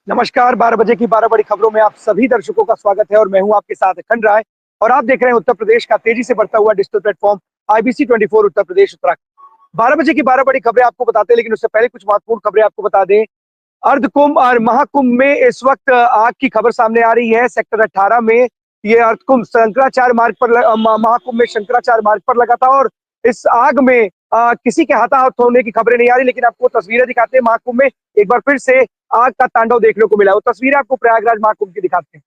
नमस्कार। 12 बजे की 12 बड़ी खबरों में आप सभी दर्शकों का स्वागत है और मैं हूं आपके साथ अखंड राय। और आप देख रहे हैं उत्तर प्रदेश का तेजी से बढ़ता हुआ digital platform IBC 24 Uttar Pradesh Uttarakhand. 12 बजे की 12 बड़ी खबरें आपको बताते हैं, लेकिन उससे पहले कुछ महत्वपूर्ण खबरें आपको बता दें। अर्धकुंभ और महाकुंभ में इस वक्त आग की खबर सामने आ रही है। सेक्टर 18 में ये अर्धकुंभ शंकराचार्य मार्ग पर महाकुंभ में शंकराचार्य मार्ग पर लगा था और इस आग में किसी के हताहत होने की खबरें नहीं आ रही, लेकिन आपको तस्वीरें दिखाते हैं। महाकुंभ में एक बार फिर से आग का तांडव देखने को मिला। वो तस्वीरें आपको प्रयागराज महाकुंभ की दिखाते हैं।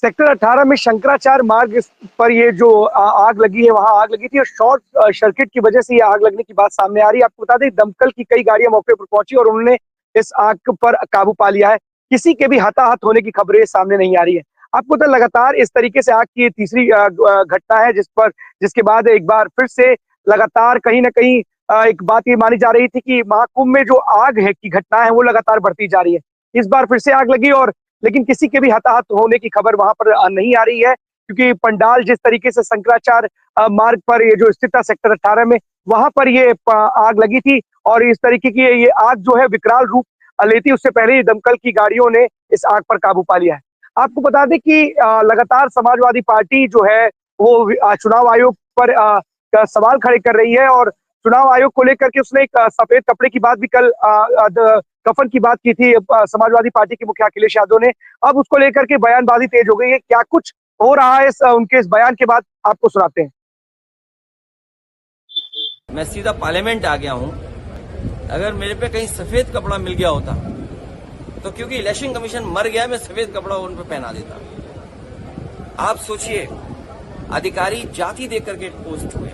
सेक्टर 18 में शंकराचार्य मार्ग पर ये जो आग लगी है, वहां आग लगी थी और शॉर्ट सर्किट की वजह से ये आग लगने की बात सामने आ रही है। आपको बता दें, दमकल की कई गाड़ियां मौके पर पहुंची और उन्होंने इस आग पर काबू पा लिया है। किसी के भी हताहत होने की खबरें सामने नहीं आ रही है। आपको तो लगातार इस तरीके से आग की तीसरी घटना है जिसके बाद एक बार फिर से लगातार कहीं ना कहीं एक बात ये मानी जा रही थी कि महाकुंभ में जो आग है की घटना है वो लगातार बढ़ती जा रही है। इस बार फिर से आग लगी और लेकिन किसी के भी हताहत होने की खबर वहां पर नहीं आ रही है, क्योंकि पंडाल जिस तरीके से शंकराचार्य मार्ग पर ये जो स्थित था सेक्टर 18 में, वहां पर ये आग लगी थी और इस तरीके की ये आग जो है विकराल रूप लेती उससे पहले ही दमकल की गाड़ियों ने इस आग पर काबू पा लिया है। आपको बता दें कि लगातार समाजवादी पार्टी जो है वो चुनाव आयोग पर सवाल खड़े कर रही है और चुनाव आयोग को लेकर के उसने एक सफेद कपड़े की बात भी कल कफन की बात की थी समाजवादी पार्टी के मुखिया अखिलेश यादव ने। अब उसको लेकर के बयानबाजी तेज हो गई है। क्या कुछ हो रहा है उनके इस बयान के बाद आपको सुनाते हैं। मैं सीधा पार्लियामेंट आ गया हूं। अगर मेरे पे कहीं सफेद कपड़ा मिल गया होता तो क्योंकि इलेक्शन कमीशन मर गया, मैं सफेद कपड़ा उन पे पहना देता। आप सोचिए, अधिकारी जाति देख करके पोस्ट हुए।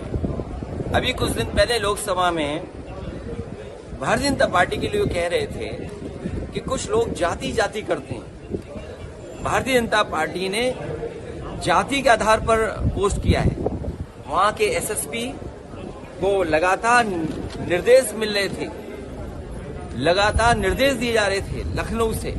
अभी कुछ दिन पहले लोकसभा में भारतीय जनता पार्टी के लिए कह रहे थे कि कुछ लोग जाति जाति करते हैं। भारतीय जनता पार्टी ने जाति के आधार पर पोस्ट किया है। वहां के एसएसपी को लगातार निर्देश मिल रहे थे, लगातार निर्देश दिए जा रहे थे लखनऊ से।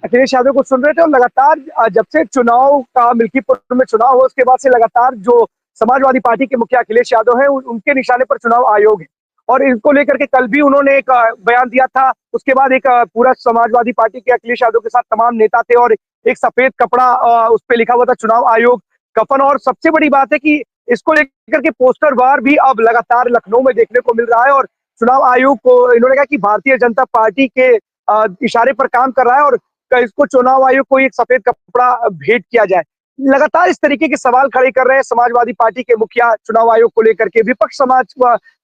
अखिलेश यादव को सुन रहे थे और लगातार जब से चुनाव का मिल्कीपुर में चुनाव हुआ उसके बाद से लगातार जो समाजवादी पार्टी के मुखिया अखिलेश यादव है उनके निशाने पर चुनाव आयोग है और इनको लेकर के कल भी उन्होंने एक बयान दिया था। उसके बाद एक पूरा समाजवादी पार्टी के अखिलेश यादव के साथ तमाम नेता थे और एक सफेद कपड़ा उस पर लिखा हुआ था चुनाव आयोग कफन। और सबसे बड़ी बात है कि इसको लेकर के पोस्टर वार भी अब लगातार लखनऊ में देखने को मिल रहा है और चुनाव आयोग को इन्होंने कहा कि भारतीय जनता पार्टी के इशारे पर काम कर रहा है और इसको चुनाव आयोग को एक सफेद कपड़ा भेंट किया जाए। लगातार इस तरीके के सवाल खड़े कर रहे हैं समाजवादी पार्टी के मुखिया चुनाव आयोग को लेकर के। विपक्ष समाज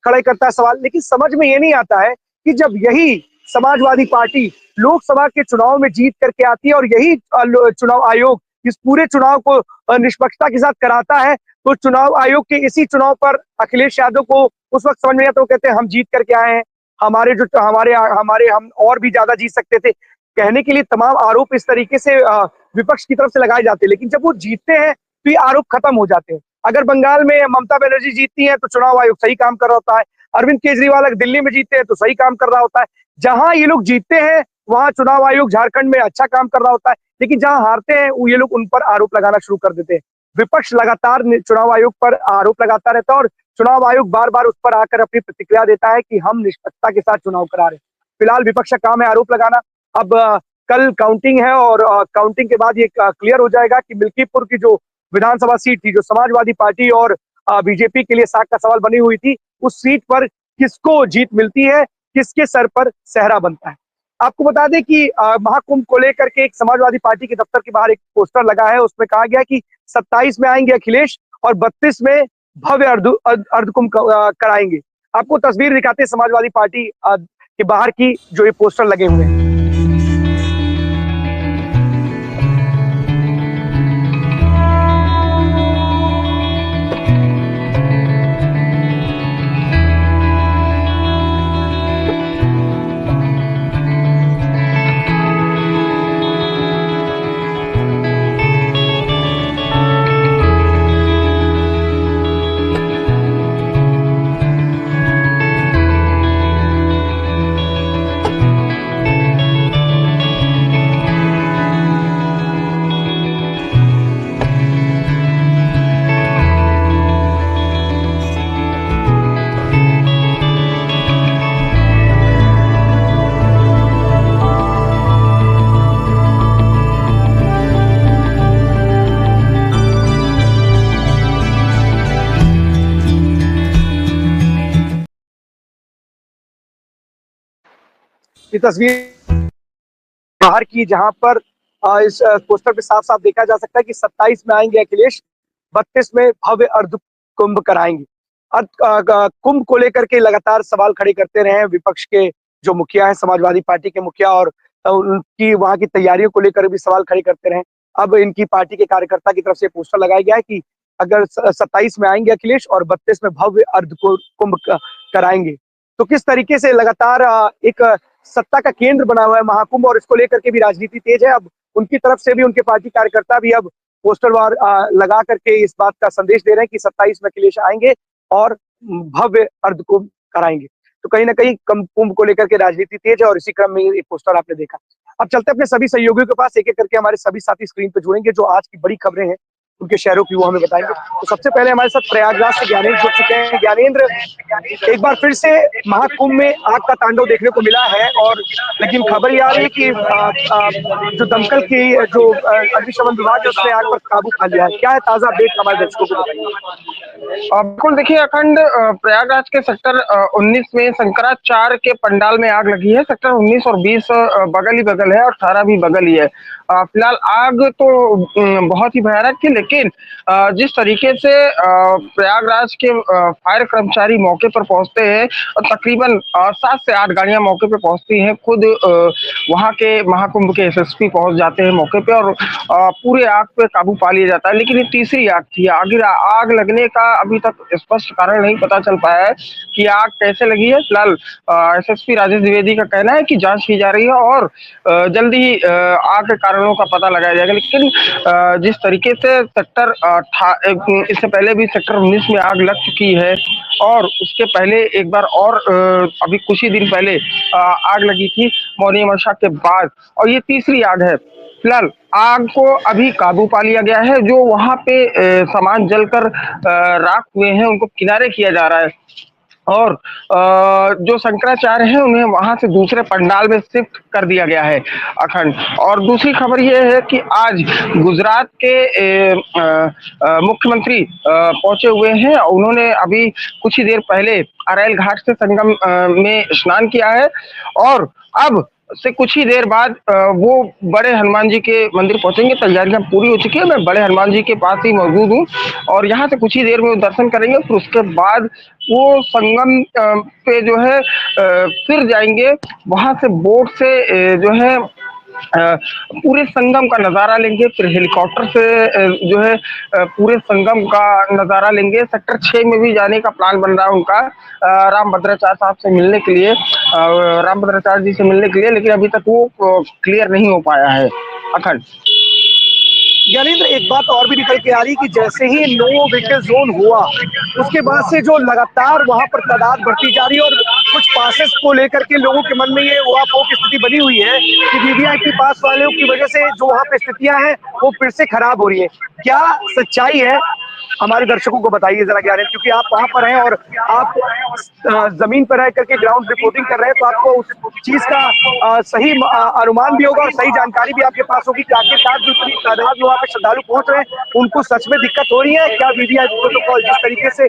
खड़े करता है सवाल, लेकिन समझ में ये नहीं आता है कि जब यही समाजवादी पार्टी लोकसभा के चुनाव में जीत करके आती है और यही चुनाव आयोग इस पूरे चुनाव को निष्पक्षता के साथ कराता है, तो चुनाव आयोग के इसी चुनाव पर अखिलेश यादव को उस वक्त समझ में आता है, वो कहते हैं हम जीत करके आए हैं, हमारे जो हमारे हमारे हम और भी ज्यादा जीत सकते थे। कहने के लिए तमाम आरोप इस तरीके से विपक्ष की तरफ से लगाए जाते हैं, लेकिन जब वो जीतते हैं तो ये आरोप खत्म हो जाते हैं। अगर बंगाल में ममता बनर्जी जीतती है तो चुनाव आयोग सही काम कर रहा होता है। अरविंद केजरीवाल अगर दिल्ली में जीतते हैं तो सही काम कर रहा होता है। जहां ये लोग जीतते हैं वहां चुनाव आयोग झारखंड में अच्छा काम कर रहा होता है, लेकिन जहां हारते हैं वो ये लोग उन पर आरोप लगाना शुरू कर देते हैं। विपक्ष लगातार चुनाव आयोग पर आरोप लगाता रहता है और चुनाव आयोग बार बार उस पर आकर अपनी प्रतिक्रिया देता है कि हम निष्पक्षता के साथ चुनाव करा रहे हैं। फिलहाल विपक्ष का काम है आरोप लगाना। अब कल काउंटिंग है और काउंटिंग के बाद ये क्लियर हो जाएगा कि मिल्कीपुर की जो विधानसभा सीट थी, जो समाजवादी पार्टी और बीजेपी के लिए साख का सवाल बनी हुई थी, उस सीट पर किसको जीत मिलती है, किसके सर पर सहरा बनता है। आपको बता दें कि महाकुंभ को लेकर के एक समाजवादी पार्टी के दफ्तर के बाहर एक पोस्टर लगा है। उसमें कहा गया कि 27 में आएंगे अखिलेश और 32 में भव्य अर्धकुंभ कराएंगे। आपको तस्वीर दिखाते हैं समाजवादी पार्टी के बाहर की जो ये पोस्टर लगे हुए हैं। ये तस्वीर बाहर की, जहां पर इस पोस्टर पे साफ साफ देखा जा सकता है कि 27 में आएंगे अखिलेश, 32 में भव्य अर्ध कुंभ कराएंगे। कुंभ को लेकर के लगातार सवाल खड़े करते रहे हैं विपक्ष के जो मुखिया है, समाजवादी पार्टी के मुखिया, और उनकी वहां की तैयारियों को लेकर भी सवाल खड़े करते रहे। अब इनकी पार्टी के कार्यकर्ता की तरफ से पोस्टर लगाया गया है कि अगर 27 में आएंगे अखिलेश और 32 में भव्य अर्ध कुंभ कराएंगे, तो किस तरीके से लगातार एक सत्ता का केंद्र बना हुआ है महाकुंभ, और इसको लेकर के भी राजनीति तेज है। अब उनकी तरफ से भी उनके पार्टी कार्यकर्ता भी अब पोस्टर वार लगा करके इस बात का संदेश दे रहे हैं कि 27 में अखिलेश आएंगे और भव्य अर्ध कुंभ कराएंगे। तो कहीं ना कहीं कुंभ को लेकर के राजनीति तेज है, और इसी क्रम में ये पोस्टर आपने देखा। अब चलते अपने सभी सहयोगियों के पास, एक एक करके हमारे सभी साथी स्क्रीन पर जुड़ेंगे जो आज की बड़ी खबरें हैं उनके शहरों की वो हमें बताएंगे। तो सबसे पहले हमारे साथ प्रयागराज से ज्ञानेंद्र जुड़ चुके हैं। ज्ञानेंद्र, एक बार फिर से महाकुंभ में आग का तांडव देखने को मिला है, और लेकिन खबर ये आ रही है कि जो दमकल की जो अग्निशमन विभाग है उसने आग पर काबू पा लिया है। क्या है ताजा अपडेट, हमारे दर्शकों को बताइए। बिल्कुल, देखिए अखंड प्रयागराज के सेक्टर 19 में शंकराचार्य के पंडाल में आग लगी है। सेक्टर 19 और 20 बगल ही बगल है और 18 भी बगल ही है। फिलहाल आग तो बहुत ही भयानक थी, लेकिन जिस तरीके से प्रयागराज के फायर कर्मचारी मौके पर पहुंचते हैं, तकरीबन 7 से 8 गाड़ियां मौके पर पहुंचती हैं। खुद वहां के महाकुंभ के एसएसपी पहुंच जाते हैं मौके पे, और पूरे आग पे काबू पा लिया जाता है। लेकिन ये तीसरी आग थी। आग लगने का अभी तक स्पष्ट कारण नहीं पता चल पाया है कि आग कैसे लगी है। फिलहाल एसएसपी राजेश द्विवेदी का कहना है कि जांच की जा रही है और जल्दी ही आग के कारणों का पता लगाया जाएगा। लेकिन जिस तरीके से इससे पहले भी सेक्टर 19 में आग लग चुकी है, और उसके पहले एक बार और अभी कुछ ही दिन पहले आग लगी थी मौनी अमावस्या के बाद, और ये तीसरी आग है। फिलहाल आग को अभी काबू पा लिया गया है। जो वहां पे सामान जलकर राख हुए हैं उनको किनारे किया जा रहा है, और जो शंकराचार्य हैं उन्हें वहां से दूसरे पंडाल में शिफ्ट कर दिया गया है अखंड। और दूसरी खबर यह है कि आज गुजरात के मुख्यमंत्री पहुंचे हुए हैं। उन्होंने अभी कुछ ही देर पहले अरैल घाट से संगम में स्नान किया है, और अब से कुछ ही देर बाद वो बड़े हनुमान जी के मंदिर पहुंचेंगे। तैयारियां पूरी हो चुकी है। मैं बड़े हनुमान जी के पास ही मौजूद हूँ, और यहाँ से कुछ ही देर में वो दर्शन करेंगे। फिर उसके बाद वो संगम पे जो है फिर जाएंगे। वहां से बोट से जो है पूरे संगम का नजारा लेंगे। फिर हेलीकॉप्टर से जो है पूरे संगम का नजारा लेंगे। सेक्टर 6 में भी जाने का प्लान बन रहा है उनका, रामभद्राचार्य साहब से मिलने के लिए, रामभद्राचार्य जी से मिलने के लिए, लेकिन अभी तक वो क्लियर नहीं हो पाया है अखंड। ज्ञानेंद्र, एक बात और भी निकल के आ रही कि जैसे ही नो व्हीकल जोन हुआ उसके बाद से जो लगातार वहां पर तादाद बढ़ती जा रही है, और कुछ पासेस को लेकर के लोगों के मन में ये ऊहापोह की स्थिति बनी हुई है कि वीवीआईपी पास वालों की वजह से जो वहां पे स्थितियां हैं वो फिर से खराब हो रही है। क्या सच्चाई है, हमारे दर्शकों को बताइए जरा ज्ञानेंद्र, क्योंकि आप वहां पर हैं और आप जमीन पर रह करके ग्राउंड रिपोर्टिंग कर रहे हैं, तो आपको उस चीज का सही अनुमान भी होगा और सही जानकारी भी आपके पास होगी कि आखिरकार जो इतनी तादाद में वहां पे श्रद्धालु पहुंच रहे हैं उनको सच में दिक्कत हो रही है क्या? वीवीआईपी प्रोटोकॉल जिस तरीके से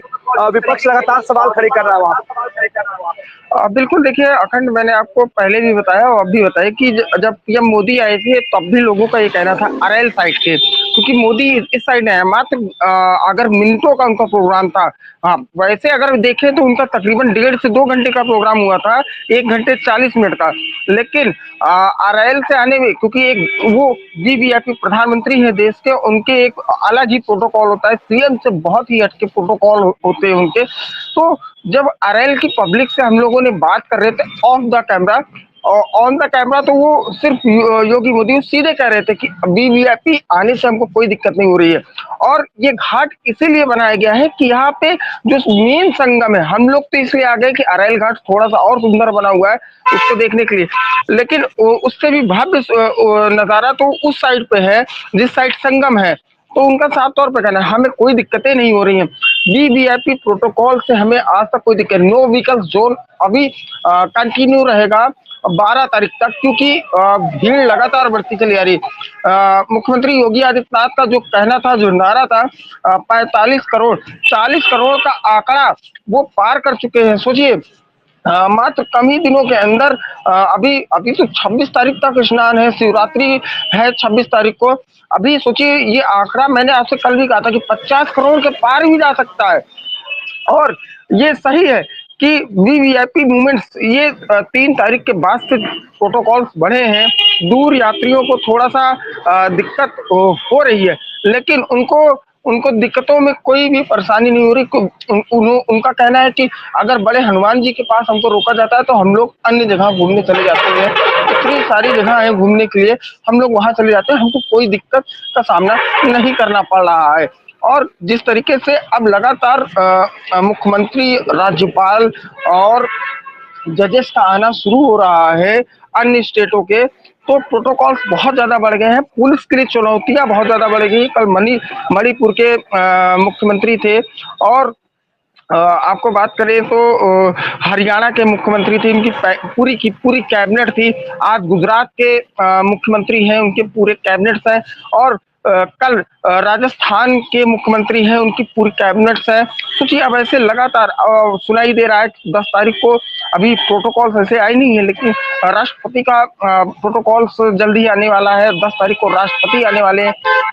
विपक्ष लगातार सवाल खड़े कर रहा है वहां। बिल्कुल, देखिए अखंड, मैंने आपको पहले भी बताया और अब भी बताया कि जब पीएम मोदी आए थे तब भी लोगों का ये कहना था अरैल साइड के, क्योंकि मोदी इस साइड है, मात्र अगर मिनटों का उनका प्रोग्राम था। हाँ, वैसे अगर देखें तो उनका तकरीबन 1.5 से 2 घंटे का प्रोग्राम हुआ था, 1 घंटे 40 मिनट का। लेकिन RIL से आने में, क्योंकि एक वो वीवीआईपी प्रधानमंत्री है देश के, उनके एक अलग ही प्रोटोकॉल होता है, सीएम से बहुत ही हटके प्रोटोकॉल होते हैं उनके। तो जब RIL की पब्लिक से हम लोगों ने बात कर रहे थे of the camera, on the camera, तो वो सिर्फ योगी मोदी सीधे कह रहे थे कि वीवीआईपी आने से हमको कोई दिक्कत नहीं हो रही है। और ये घाट इसीलिए बनाया गया है कि यहाँ पे जो मेन संगम है, हम लोग तो इसलिए आ गए कि RIL घाट थोड़ा सा और सुंदर बना हुआ है उसको देखने के लिए, लेकिन उससे भी भव्य नजारा तो उस साइड पे है जिस साइड संगम है। तो उनका साफ तौर पे कहना है हमें कोई दिक्कतें नहीं हो रही हैं, वीवीआईपी प्रोटोकॉल से हमें आज तक कोई दिक्कत। नो व्हीकल जोन अभी कंटिन्यू रहेगा 12 तारीख तक, क्योंकि भीड़ लगातार बढ़ती चली आ रही है। मुख्यमंत्री योगी आदित्यनाथ का जो कहना था, जो नारा था, 45 करोड़ 40 करोड़ का आंकड़ा वो पार कर चुके हैं। सोचिए, मात्र कम ही दिनों के अंदर अभी अभी तो 26 तारीख तक स्नान है, शिवरात्रि है 26 तारीख को। अभी सोचिए, ये आंकड़ा मैंने आपसे कल भी कहा था कि 50 करोड़ के पार भी जा सकता है। और ये सही है कि वीवीआईपी मूवमेंट्स ये 3 तारीख के बाद से प्रोटोकॉल्स बढ़े हैं, दूर यात्रियों को थोड़ा सा दिक्कत हो रही है, लेकिन उनको उनको दिक्कतों में कोई भी परेशानी नहीं हो रही। उनका कहना है कि अगर बड़े हनुमान जी के पास हमको रोका जाता है तो हम लोग अन्य जगह घूमने चले जाते हैं, इतनी सारी जगह है घूमने के लिए, हम लोग वहां चले जाते हैं, हमको कोई दिक्कत का सामना नहीं करना पड़ रहा है। और जिस तरीके से अब लगातार मुख्यमंत्री, राज्यपाल और जजेस का आना शुरू हो रहा है अन्य स्टेटों के, तो प्रोटोकॉल्स बहुत ज्यादा बढ़ गए हैं, पुलिस के लिए चुनौतियां बहुत ज्यादा बढ़ गई। कल मणिपुर के मुख्यमंत्री थे, और आपको बात करें तो हरियाणा के मुख्यमंत्री थे, इनकी पूरी की पूरी कैबिनेट थी। आज गुजरात के मुख्यमंत्री हैं, उनके पूरे कैबिनेट्स हैं। और कल राजस्थान के मुख्यमंत्री हैं, उनकी पूरी कैबिनेट्स है। सोचिए, अब ऐसे लगातार सुनाई दे रहा है कि 10 तारीख को अभी प्रोटोकॉल्स ऐसे आए नहीं है, लेकिन राष्ट्रपति का प्रोटोकॉल्स जल्दी आने वाला है, 10 तारीख को राष्ट्रपति आने वाले हैं।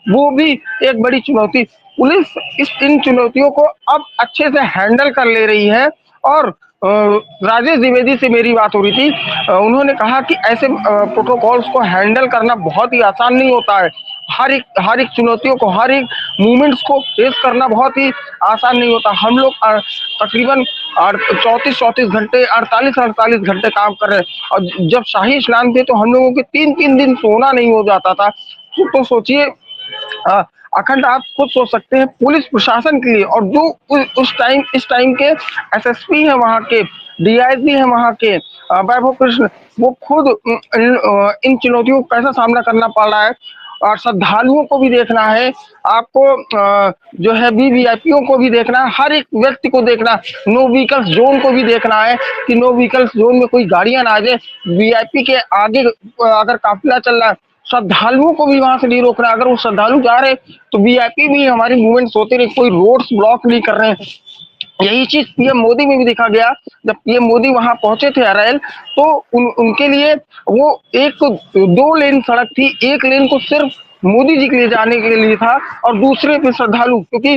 वो भी एक बड़ी चुनौती, पुलिस इन चुनौतियों को अब अच्छे से हैंडल कर ले रही है। और राजेश द्विवेदी से मेरी बात हो रही थी, उन्होंने कहा कि ऐसे प्रोटोकॉल्स को हैंडल करना बहुत ही आसान नहीं होता है। हर एक चुनौतियों को, हर एक मूवमेंट्स को फेस करना बहुत ही आसान नहीं होता। हम लोग तकरीबन 34 घंटे 48 घंटे काम कर रहे हैं, और जब शाही स्नान थे तो हम लोगों के 3 दिन सोना नहीं हो जाता था। तो सोचिए, अखंड आप खुद सोच सकते हैं पुलिस प्रशासन के लिए, और जो इस टाइम के SSP हैं वहाँ के, DIG हैं वहाँ के, वैभव कृष्ण, वो खुद इन चुनौतियों का कैसा सामना करना पड़ रहा है। और श्रद्धालुओं को भी देखना है, आपको जो है वीवीआईपीओ को भी देखना है, हर एक व्यक्ति को देखना, नो व्हीकल्स जोन को भी देखना है कि नो व्हीकल्स जोन में कोई गाड़ियां ना आ जाए। वीआईपी के आगे अगर काफिला चल रहा है, श्रद्धालुओं को भी वहां से नहीं रोकना। अगर वो श्रद्धालु जा रहे तो वीआईपी भी हमारी मूवमेंट्स होती रही, कोई रोड्स ब्लॉक नहीं कर रहे हैं। यही चीज पीएम मोदी में भी देखा गया। जब पीएम मोदी वहां पहुंचे थे RIL, तो उनके लिए वो 2 लेन सड़क थी, एक लेन को सिर्फ मोदी जी के लिए जाने के लिए था, और दूसरे पे श्रद्धालु, क्योंकि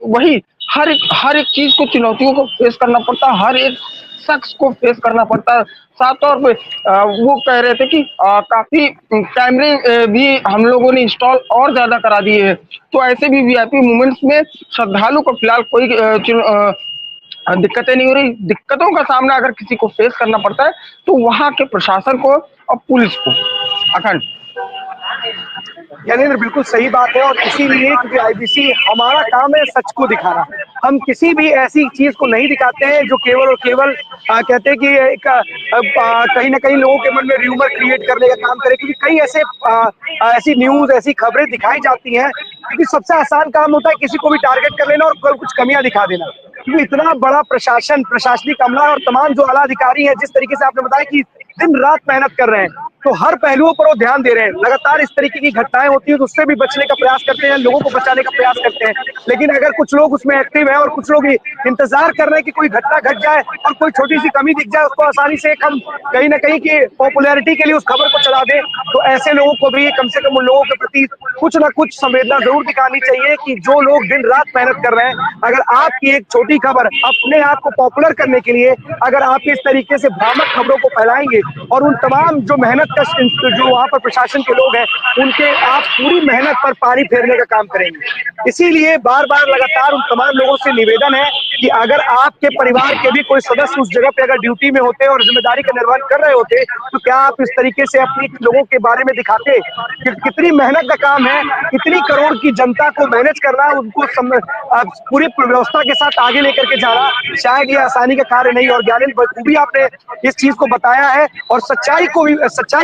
वही हर एक चीज को, चुनौतियों को फेस करना पड़ता, हर एक शख्स को फेस करना पड़ता है। साफ तौर पे वो कह रहे थे कि काफी कैमरे भी हम लोगों ने इंस्टॉल और ज्यादा करा दिए हैं। तो ऐसे भी वीआईपी मूवमेंट्स में श्रद्धालु को फिलहाल कोई दिक्कतें नहीं हो रही। दिक्कतों का सामना अगर किसी को फेस करना पड़ता है तो वहां के प्रशासन को और पुलिस को। अखंड ज्ञानेंद्र, बिल्कुल सही बात है, और इसीलिए क्योंकि IBC हमारा काम है सच को दिखाना। हम किसी भी ऐसी चीज को नहीं दिखाते हैं जो केवल और केवल कहते हैं कि कहीं ना कहीं लोगों के मन में र्यूमर क्रिएट करने का काम करे, क्योंकि कई ऐसी न्यूज, ऐसी खबरें दिखाई जाती हैं, क्योंकि सबसे आसान काम होता है किसी को भी टारगेट कर लेना और कुछ कमियां दिखा देना। क्योंकि इतना बड़ा प्रशासनिक अमला और तमाम जो आला अधिकारी है, जिस तरीके से आपने बताया कि दिन रात मेहनत कर रहे हैं, तो हर पहलुओं पर वो ध्यान दे रहे हैं। लगातार इस तरीके की घटनाएं होती है तो उससे भी बचने का प्रयास करते हैं, लोगों को बचाने का प्रयास करते हैं। लेकिन अगर कुछ लोग उसमें एक्टिव है और कुछ लोग इंतजार कर रहे हैं कि कोई घटना घट जाए और कोई छोटी सी कमी दिख जाए, उसको आसानी से हम कहीं ना कहीं की पॉपुलैरिटी के लिए उस खबर को चला दें, तो ऐसे लोगों को भी कम से कम उन लोगों के प्रति कुछ ना कुछ संवेदना जरूर दिखानी चाहिए कि जो लोग दिन रात मेहनत कर रहे हैं, अगर आपकी एक छोटी खबर अपने आप को पॉपुलर करने के लिए अगर आप इस तरीके से भ्रामक खबरों को फैलाएंगे और उन तमाम जो मेहनत का जो वहां पर प्रशासन के लोग हैं उनके आप पूरी मेहनत पर पानी फेरने का काम करेंगे। इसीलिए बार बार लगातार उन तमाम लोगों से निवेदन है कि अगर आपके परिवार के भी कोई सदस्य उस जगह पे अगर ड्यूटी में होते और जिम्मेदारी का निर्वहन कर रहे होते तो क्या आप इस तरीके से अपनी लोगों के बारे में दिखाते कि कितनी मेहनत का काम है, कितनी करोड़ की जनता को मैनेज करना, उनको पूरी व्यवस्था के साथ आगे लेकर के जाना शायद ये आसानी का कार्य नहीं। और ज्ञानेंद्र बखूबी आपने इस चीज को बताया है और सच्चाई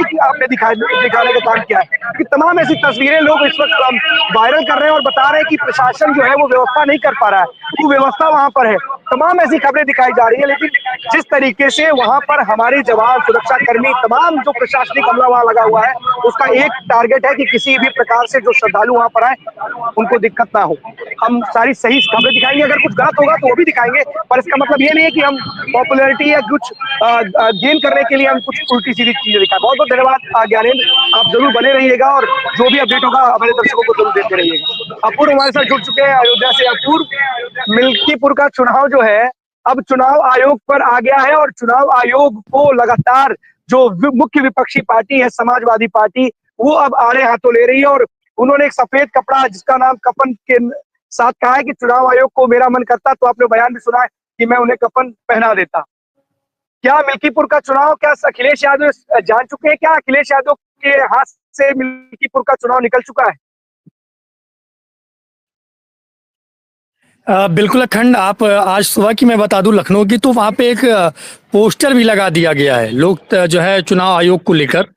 की आपने दिखाने का काम किया है कि तमाम ऐसी तस्वीरें लोग इस वक्त वायरल कर रहे हैं और बता रहे हैं कि प्रशासन जो है वो व्यवस्था नहीं कर पा रहा है, वो व्यवस्था वहां पर है। तमाम ऐसी खबरें दिखाई जा रही है, लेकिन जिस तरीके से वहां पर हमारे जवान, सुरक्षा कर्मी, तमाम जो प्रशासनिक अमला वहां लगा हुआ है, उसका एक टारगेट है कि किसी भी प्रकार से जो श्रद्धालु वहां पर आए उनको दिक्कत ना हो। हम सारी सही खबरें दिखाएंगे, अगर कुछ गलत होगा तो वो भी दिखाएंगे, पर इसका मतलब ये नहीं है कि हम पॉपुलैरिटी या कुछ गेन करने के लिए हम कुछ उल्टी सीधी चीजें दिखाएं। बहुत बहुत धन्यवाद ज्ञानेंद्र, आप जरूर बने रहिएगा और जो भी अपडेट होगा हमारे दर्शकों को जरूर देते रहिएगा। अपूर्व हमारे साथ जुड़ चुके हैं अयोध्या से। अपूर्व, मिल्कीपुर का चुनाव जो है अब चुनाव आयोग पर आ गया है और चुनाव आयोग को लगातार जो मुख्य विपक्षी पार्टी है समाजवादी पार्टी, वो अब आड़े हाथों ले रही है और उन्होंने एक सफेद कपड़ा जिसका नाम कफन के साथ कहा है कि चुनाव आयोग को मेरा मन करता तो आपने बयान भी सुना है कि मैं उन्हें कफन पहना देता। क्या मिल्कीपुर का चुनाव, क्या अखिलेश यादव जान चुके हैं, क्या अखिलेश यादव के हाथ से मिल्कीपुर का चुनाव निकल चुका है? बिल्कुल अखंड, आप आज सुबह की मैं बता दूं लखनऊ की, तो वहां पे एक पोस्टर भी लगा दिया गया है। लोग जो है चुनाव आयोग को लेकर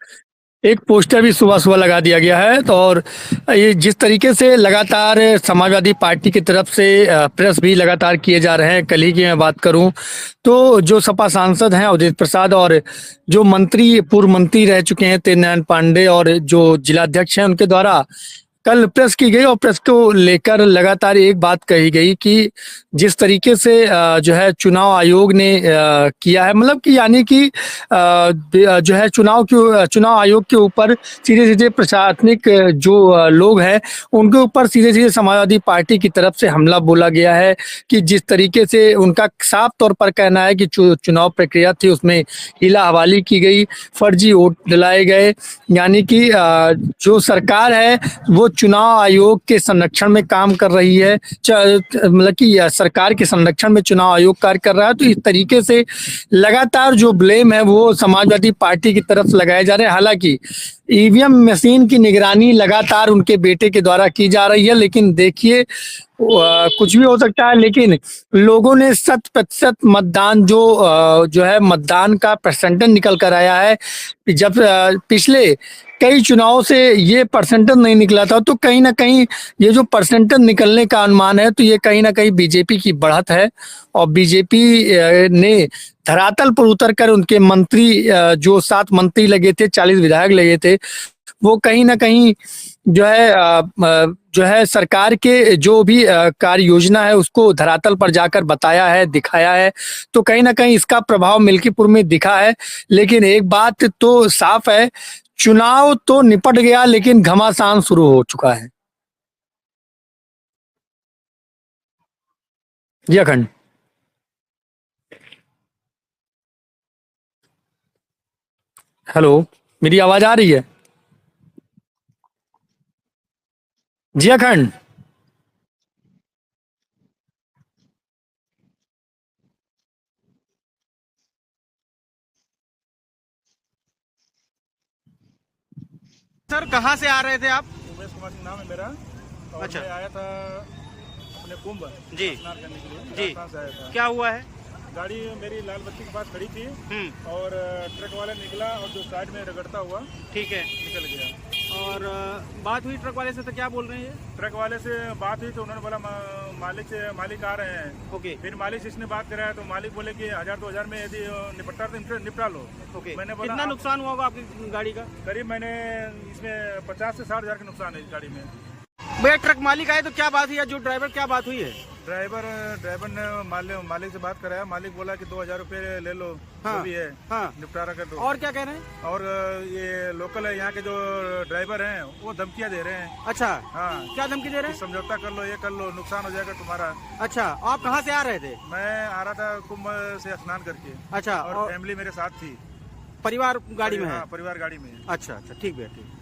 एक पोस्टर भी सुबह सुबह लगा दिया गया है। तो और ये जिस तरीके से लगातार समाजवादी पार्टी की तरफ से प्रेस भी लगातार किए जा रहे हैं। कल ही की मैं बात करूं तो जो सपा सांसद हैं अवधेश प्रसाद और जो मंत्री पूर्व मंत्री रह चुके हैं तेजनारायण पांडे और जो जिलाध्यक्ष हैं उनके द्वारा कल प्रेस की गई और प्रेस को लेकर लगातार एक बात कही गई कि जिस तरीके से जो है चुनाव आयोग ने किया है, मतलब कि यानी कि जो है चुनाव आयोग के ऊपर सीधे सीधे प्रशासनिक जो लोग हैं उनके ऊपर सीधे सीधे समाजवादी पार्टी की तरफ से हमला बोला गया है कि जिस तरीके से उनका साफ तौर पर कहना है कि चुनाव प्रक्रिया थी उसमें हीला हवाली की गई, फर्जी वोट दिलाए गए, यानी कि जो सरकार है वो चुनाव आयोग के संरक्षण में काम कर रही है, मतलब कि सरकार के संरक्षण में चुनाव आयोग कार्य कर रहा है। तो इस तरीके से लगातार जो ब्लेम है वो समाजवादी पार्टी की तरफ लगाए जा रहे हैं। हालांकि ईवीएम मशीन की निगरानी लगातार उनके बेटे के द्वारा की जा रही है, लेकिन देखिए कुछ भी हो सकता है, लेकिन लोगों ने 100% मतदान जो है मतदान का परसेंटेज निकल कर आया है। जब पिछले कई चुनावों से ये परसेंटेज नहीं निकला था, तो कहीं ना कहीं ये जो परसेंटेज निकलने का अनुमान है तो ये कहीं ना कहीं बीजेपी की बढ़त है। और बीजेपी ने धरातल पर उतर कर उनके मंत्री जो 7 मंत्री लगे थे, 40 विधायक लगे थे, वो कहीं ना कहीं जो है सरकार के जो भी कार्य योजना है उसको धरातल पर जाकर बताया है, दिखाया है। तो कहीं ना कहीं इसका प्रभाव मिल्कीपुर में दिखा है। लेकिन एक बात तो साफ है, चुनाव तो निपट गया लेकिन घमासान शुरू हो चुका है। जी अखंड, हेलो, मेरी आवाज आ रही है? जी अखंड, सर कहाँ से आ रहे थे आप? उमेश कुमार सिंह नाम है मेरा। और अच्छा। मैं आया था अपने कुंभ जी स्नान करने के लिए, जी। राजस्थान से आया था। क्या हुआ है? गाड़ी मेरी लाल बत्ती के पास खड़ी थी और ट्रक वाला निकला और जो साइड में रगड़ता हुआ ठीक है। निकल गया। और बात हुई ट्रक वाले से तो क्या बोल रहे हैं ये? ट्रक वाले से बात हुई तो उन्होंने बोला मालिक आ रहे हैं। ओके फिर मालिक से इसने बात कराया तो मालिक बोले कि 1000-2000 में यदि निपटा लो। ओके। मैंने बोला कितना नुकसान हुआ होगा आपकी गाड़ी का? करीब मैंने इसमें 50 से 60 हजार का नुकसान है इस गाड़ी में। भैया ट्रक मालिक आए तो क्या बात हुई है, जो ड्राइवर क्या बात हुई है? ड्राइवर ने मालिक से बात कराया। मालिक बोला कि 2000 रुपये ले लो, हाँ, जो भी है हाँ। निपटारा कर दो। और क्या कह रहे हैं? और ये लोकल है यहाँ के जो ड्राइवर हैं वो धमकियाँ दे रहे हैं। अच्छा, हाँ, क्या धमकी दे रहे कि हैं? समझौता कर लो, ये कर लो, नुकसान हो जाएगा तुम्हारा। अच्छा, आप कहाँ से आ रहे थे? मैं आ रहा था कुंभ से स्नान करके। अच्छा, और फैमिली मेरे साथ थी। परिवार गाड़ी में है? हाँ, परिवार गाड़ी में है। अच्छा अच्छा, ठीक भैया, ठीक।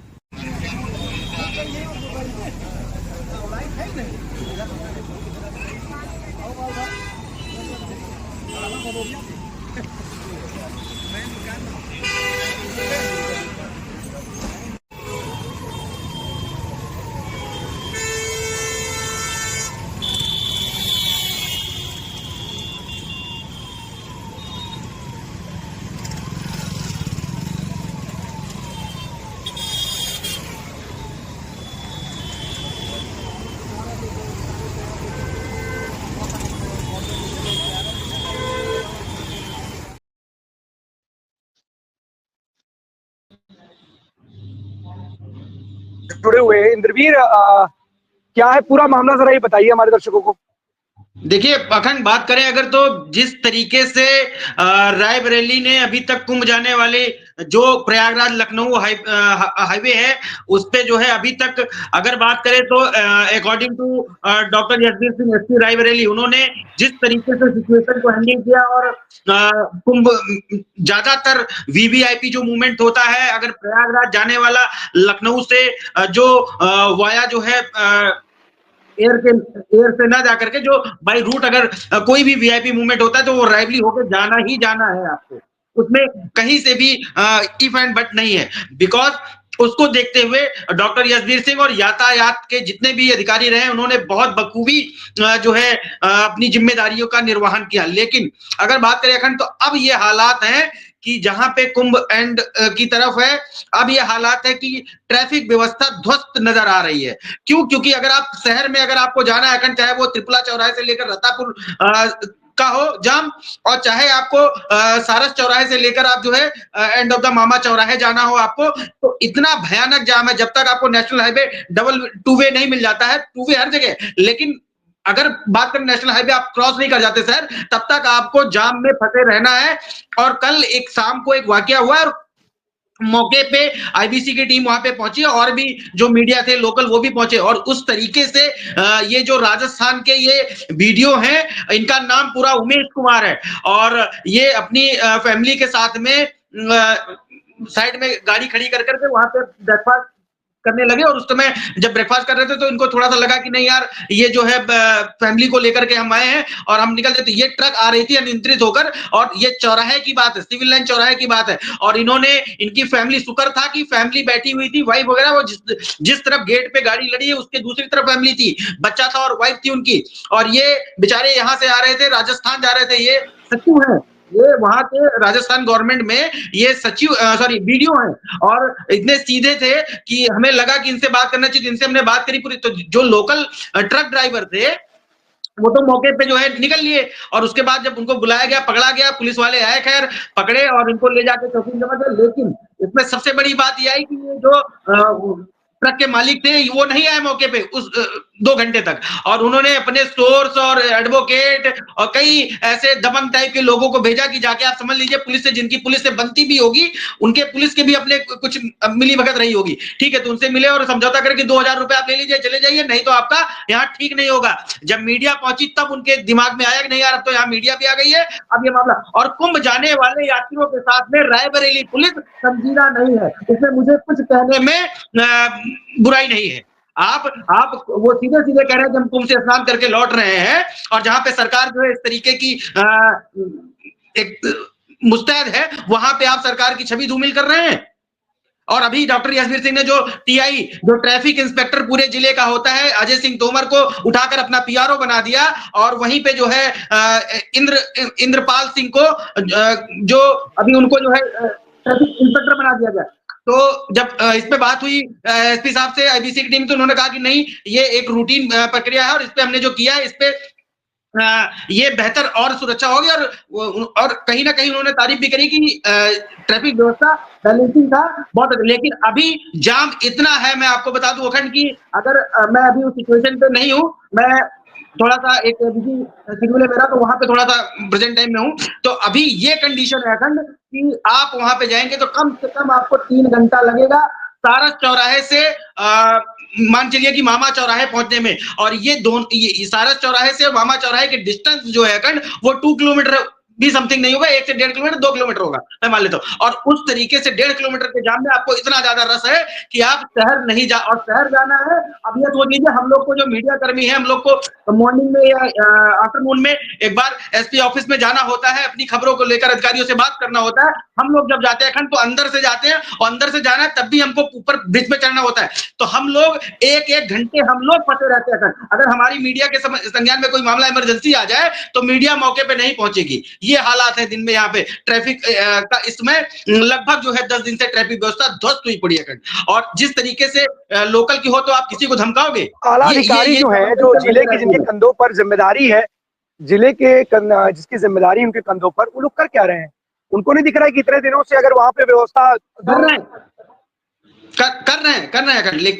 जुड़े हुए हैं। इंद्रवीर, क्या है पूरा मामला, जरा ये बताइए हमारे दर्शकों को। देखिए अखंड बात करें अगर तो जिस तरीके से रायबरेली ने अभी तक कुंभ जाने वाले जो प्रयागराज लखनऊ हाईवे है उस पे जो है अभी तक अगर बात करें तो according to doctor Yashveer Singh SP Raebareli, उन्होंने जिस तरीके से सिचुएशन को हैंडल किया और कुंभ ज्यादातर वीवीआईपी जो मूवमेंट होता है अगर प्रयागराज जाने वाला लखनऊ से जो वाया जो है एयर से ना जाकर के जो बाई रूट अगर कोई भी वीआईपी मूवमेंट होता है तो वो रायबरेली होकर जाना ही जाना है आपको, उसमें कहीं से भी इफ एंड बट नहीं है। बिकॉज उसको देखते हुए डॉक्टर यशवीर सिंह और यातायात के जितने भी अधिकारी रहे उन्होंने बहुत बखूबी जो है अपनी जिम्मेदारियों का निर्वहन किया। लेकिन अगर बात करें अखंड तो अब ये हालात हैं कि जहां पे कुंभ एंड की तरफ है अब ये हालात है कि ट्रैफिक व्यवस्था ध्वस्त नजर आ रही है। क्यों? क्योंकि अगर आप शहर में अगर आपको जाना है अखंड, चाहे वो त्रिपुला चौराहे से लेकर रतापुर का हो जाम और चाहे आपको सारस चौराहे से लेकर आप जो है एंड ऑफ द मामा चौराहे जाना हो आपको, तो इतना भयानक जाम है। जब तक आपको national highway double two way नहीं मिल जाता है, टू वे हर जगह, लेकिन अगर बात करें नेशनल हाईवे आप क्रॉस नहीं कर जाते सर, तब तक आपको जाम में फंसे रहना है। और कल एक शाम को एक वाकया हुआ और मौके पे आईबीसी की टीम वहां पे पहुंची और भी जो मीडिया थे लोकल वो भी पहुंचे और उस तरीके से ये जो राजस्थान के ये वीडियो हैं, इनका नाम पूरा उमेश कुमार है और ये अपनी फैमिली के साथ में साइड में गाड़ी खड़ी कर करके वहां पे ब्रेकफास्ट करने लगे और उस समय जब ब्रेकफास्ट कर रहे थे तो इनको थोड़ा सा लगा कि नहीं यार ये जो है फैमिली को लेकर के हम आए हैं और हम निकलते, तो ये ट्रक आ रही थी अनियंत्रित होकर और ये चौराहे की बात है, सिविल लाइन चौराहे की बात है और इन्होंने इनकी फैमिली, शुक्र था कि फैमिली बैठी हुई थी, वाइफ वगैरह, वो जिस तरफ गेट पे गाड़ी लड़ी है उसके दूसरी तरफ फैमिली थी, बच्चा था और वाइफ थी उनकी और ये बेचारे यहाँ से आ रहे थे, राजस्थान जा रहे थे। ये सचिव है, ये वहां के राजस्थान गवर्नमेंट में ये सचिव सॉरी वीडियो है और इतने सीधे थे कि हमें लगा कि इनसे बात करना चाहिए। इनसे हमने बात करी पूरी, तो जो लोकल ट्रक ड्राइवर थे वो तो मौके पे जो है निकल लिए और उसके बाद जब उनको बुलाया गया, पकड़ा गया, पुलिस वाले आए, खैर पकड़े और इनको ले जाके चौकी जमा किया। लेकिन इसमें सबसे बड़ी बात यह आई कि ये जो ट्रक के मालिक थे वो नहीं आए मौके पे उस 2 घंटे तक और उन्होंने अपने सोर्स और एडवोकेट और कई ऐसे दबंग टाइप के लोगों को भेजा कि जाके आप समझ लीजिए पुलिस से, जिनकी पुलिस से बनती भी होगी, उनके पुलिस के भी अपने कुछ मिली भगत रही होगी, ठीक है, तो उनसे मिले और समझौता करके 2000 रुपए आप ले लीजिए, चले जाइए, नहीं तो आपका यहाँ ठीक नहीं होगा। जब मीडिया पहुंची तब उनके दिमाग में आया कि नहीं यार अब तो यहाँ मीडिया भी आ गई है, अब ये मामला। और कुंभ जाने वाले यात्रियों के साथ में रायबरेली पुलिस संजीदा नहीं है, इसमें मुझे कुछ कहने में बुराई नहीं है। आप वो सीधे सीधे कह रहे हैं कि हम कुंभ से स्नान करके लौट रहे हैं और जहां पे सरकार जो है इस तरीके की एक मुस्तैद है वहां पे आप सरकार की छवि धूमिल कर रहे हैं। और अभी डॉक्टर यशवीर सिंह ने जो टीआई जो ट्रैफिक इंस्पेक्टर पूरे जिले का होता है अजय सिंह तोमर को उठाकर अपना पीआरओ बना दिया और वहीं पे जो है इंद्रपाल सिंह को जो अभी उनको जो है ट्रैफिक इंस्पेक्टर बना दिया गया। तो जब इस पे बात हुई एसपी साहब से, आईबीसी की टीम, तो उन्होंने कहा कि नहीं, ये एक रूटीन प्रक्रिया है और इस पे हमने जो किया है, इस पे ये बेहतर और सुरक्षा होगी। और कहीं ना कहीं उन्होंने तारीफ भी करी कि ट्रैफिक व्यवस्था बैलेंसिंग था बहुत। लेकिन अभी जाम इतना है, मैं आपको बता दूं अखंड की, अगर मैं अभी उस सिचुएशन पे नहीं हूँ, मैं थोड़ा सा एक बिजी शेड्यूल है मेरा, तो वहां पे थोड़ा सा प्रेजेंट टाइम में हूँ। तो अभी ये कंडीशन है अखंड कि आप वहां पे जाएंगे तो कम से कम आपको 3 घंटा लगेगा सारस चौराहे से मान चलिए कि मामा चौराहे पहुंचने में। और ये सारस चौराहे से मामा चौराहे के डिस्टेंस जो है अखंड, वो 2 किलोमीटर भी समथिंग नहीं होगा, 1 से 1.5 किलोमीटर, 2 किलोमीटर होगा, मैं मान लेता हूँ। और उस तरीके से 1.5 किलोमीटर के जाम में आपको इतना ज्यादा रस है कि आप शहर नहीं जा, और शहर जाना है। अब ये सोच लीजिए, हम लोग को जो मीडिया कर्मी है, हम लोग को मॉर्निंग में या आफ्टरनून में एक बार एसपी ऑफिस में जाना होता है, अपनी खबरों को लेकर अधिकारियों से बात करना होता है। हम लोग जब जाते हैं अखंड, तो अंदर से जाते हैं, और अंदर से जाना है तब भी हमको ऊपर ब्रिज पे चढ़ना होता है। तो हम लोग एक घंटे हम लोग फंसे रहते हैं अखंड। अगर हमारी मीडिया के संज्ञान में कोई मामला इमरजेंसी आ जाए तो मीडिया मौके पे नहीं पहुंचेगी। ये हालात है दिन में यहाँ पे ट्रैफिक का। इसमें लगभग जो है 10 दिन से ट्रैफिक व्यवस्था ध्वस्त हुई पड़ी है। और जिस तरीके से लोकल की हो तो आप किसी को धमकाओगे। आला अधिकारी जो है, जो जिले के जिनके कंधों पर जिम्मेदारी है, जिले के जिसकी जिम्मेदारी उनके कंधों पर, वो लोग कर क्या रहे हैं? उनको नहीं दिख रहा है कि इतने दिनों से अगर वहां पे व्यवस्था कर रहे हैं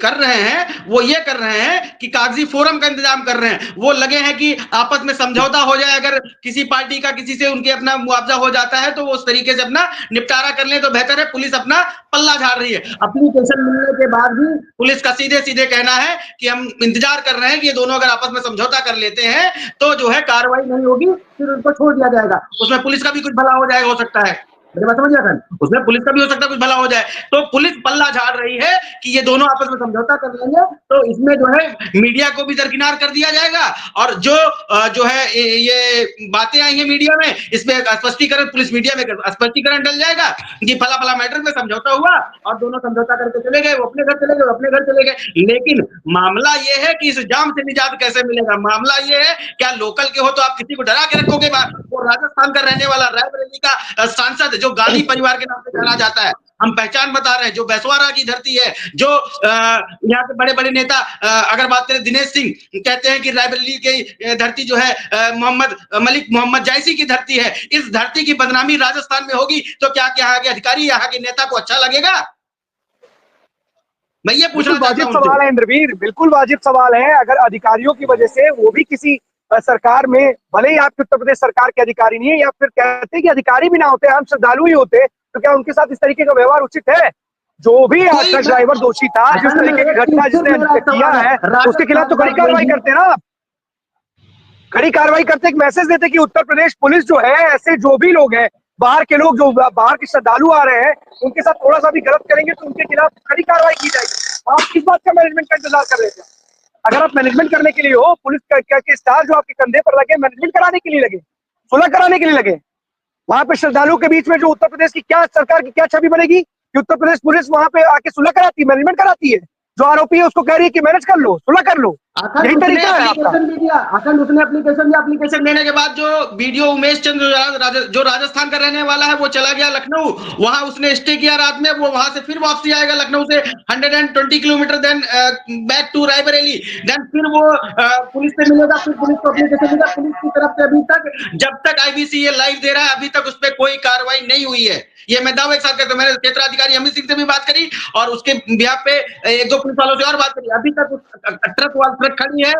कर रहे हैं वो ये कर रहे हैं कि कागजी फोरम का इंतजाम कर रहे हैं। वो लगे हैं कि आपस में समझौता हो जाए, अगर किसी पार्टी का किसी से उनके अपना मुआवजा हो जाता है तो वो उस तरीके से अपना निपटारा कर ले तो बेहतर है। पुलिस अपना पल्ला झाड़ रही है। एप्लीकेशन मिलने के बाद भी पुलिस का सीधे सीधे कहना है कि हम इंतजार कर रहे हैं कि ये दोनों अगर आपस में समझौता कर लेते हैं तो जो है कार्रवाई नहीं होगी, फिर उनको छोड़ दिया जाएगा। उसमें पुलिस का भी कुछ भला हो जाएगा, हो सकता है, मेरी बात समझ गया, उसमें पुलिस का भी हो सकता है कुछ भला हो जाए। तो पुलिस पल्ला झाड़ रही है कि ये दोनों आपस में समझौता कर लेंगे तो इसमें जो है मीडिया को भी दरकिनार कर दिया जाएगा। और जो है ये बातें आई हैं मीडिया में, इसमें स्पष्टीकरण, पुलिस मीडिया में स्पष्टीकरण डल जाएगा कि फला फला मैटर में समझौता हुआ और दोनों समझौता करके चले गए, वो अपने घर चले गए, अपने घर चले गए। लेकिन मामला ये है कि इस जाम से निजात कैसे मिलेगा? मामला ये है, क्या लोकल के हो तो आप किसी को डरा के रखोगे? वो राजस्थान का रहने वाला रायबरेली का सांसद जो गांधी परिवार के नाम से जाना जाता है, हम पहचान बता रहे हैं, जो बैसवारा की धरती है, जो यहाँ के बड़े बड़े नेता, अगर बात करें दिनेश सिंह, कहते हैं कि रायबरेली की धरती जो है मोहम्मद मलिक मोहम्मद जायसी की धरती है। इस धरती की बदनामी राजस्थान में होगी तो क्या यहाँ के अधिकारी, यहाँ के नेता को अच्छा लगेगा? मैं ये पूछना चाहता हूं। सवाल है इंद्रवीर, बिल्कुल वाजिब सवाल है। अगर अधिकारियों की वजह से वो भी किसी सरकार में, भले ही आपके उत्तर प्रदेश सरकार के अधिकारी नहीं है, या फिर कहते हैं कि अधिकारी भी ना होते, हम श्रद्धालु ही होते, तो क्या उनके साथ इस तरीके का व्यवहार उचित है? जो भी ट्रक ड्राइवर दोषी था, जिस तरीके की घटना जिसने किया है, उसके खिलाफ तो कड़ी कार्रवाई करते ना, कड़ी कार्रवाई करते, एक मैसेज देते कि उत्तर प्रदेश पुलिस जो है, ऐसे जो भी लोग हैं, बाहर के लोग, जो बाहर के श्रद्धालु आ रहे हैं, उनके साथ थोड़ा सा भी गलत करेंगे तो उनके खिलाफ कड़ी कार्रवाई की जाएगी। आप किस बात का मैनेजमेंट का इंतजार कर रहे थे? अगर आप मैनेजमेंट करने के लिए हो, पुलिस के स्टार जो आपके कंधे पर लगे, मैनेजमेंट कराने के लिए लगे, सुलह कराने के लिए लगे, वहां पे श्रद्धालुओं के बीच में जो उत्तर प्रदेश की क्या सरकार की क्या छवि बनेगी कि उत्तर प्रदेश पुलिस वहां पे आके सुलह कराती है, मैनेजमेंट कराती है? जो आरोपी है उसको कह रही है कि मैनेज कर लो, सुलह कर लो, यही तरीका है आपका। अखंड उसने एप्लीकेशन देने के बाद जो वीडियो उमेश चंद्र जो राजस्थान का रहने वाला है, वो चला गया लखनऊ, वहां उसने स्टे किया रात में, वो वहां से फिर वापसी आएगा लखनऊ से 120 kilometre, then back to Raebareli, then फिर वो पुलिस से मिलेगा, फिर पुलिस को एप्लीकेशन देगा। पुलिस की तरफ से अभी तक, जब तक आईबीसी ये लाइव दे रहा है, अभी तक उस पर कोई कार्रवाई नहीं हुई है। ये मैं दावे के साथ कहता हूं। मैंने क्षेत्राधिकारी अमित सिंह से भी बात करी और उसके बिहाफ पे एक दो पुलिस वालों से और बात करी, अभी तक ट्रक खड़ी है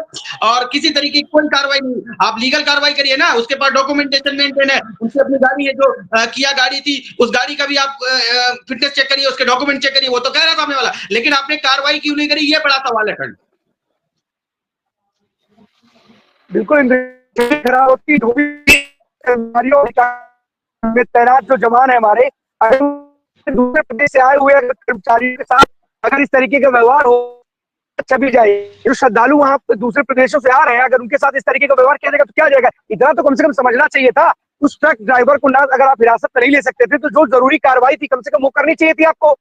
और किसी तरीके की कोई कार्रवाई नहीं। आप लीगल कार्रवाई करिए ना, उसके पास डॉक्यूमेंटेशन मेंटेन है, उसकी अपनी गाड़ी है, जो किया गाड़ी थी, उस गाड़ी का भी आप फिटनेस चेक करिए, उसके डॉक्यूमेंट चेक करिए, वो तो कह रहा सामने वाला, लेकिन आपने कार्रवाई क्यों नहीं करी? ये बड़ा सवाल है खंड। बिल्कुल में तैनात जो जवान है हमारे, अगर दूसरे प्रदेश से आए हुए कर्मचारियों के साथ अगर इस तरीके का व्यवहार हो, अच्छा भी जाए। जो श्रद्धालु वहां दूसरे प्रदेशों से आ रहे हैं, अगर उनके साथ इस तरीके का व्यवहार किया जाएगा तो क्या जाएगा? इतना तो कम से कम समझना चाहिए था। उस ट्रक ड्राइवर को ना अगर आप हिरासत में नहीं ले सकते थे तो जो जरूरी कार्रवाई थी कम से कम वो करनी चाहिए थी आपको।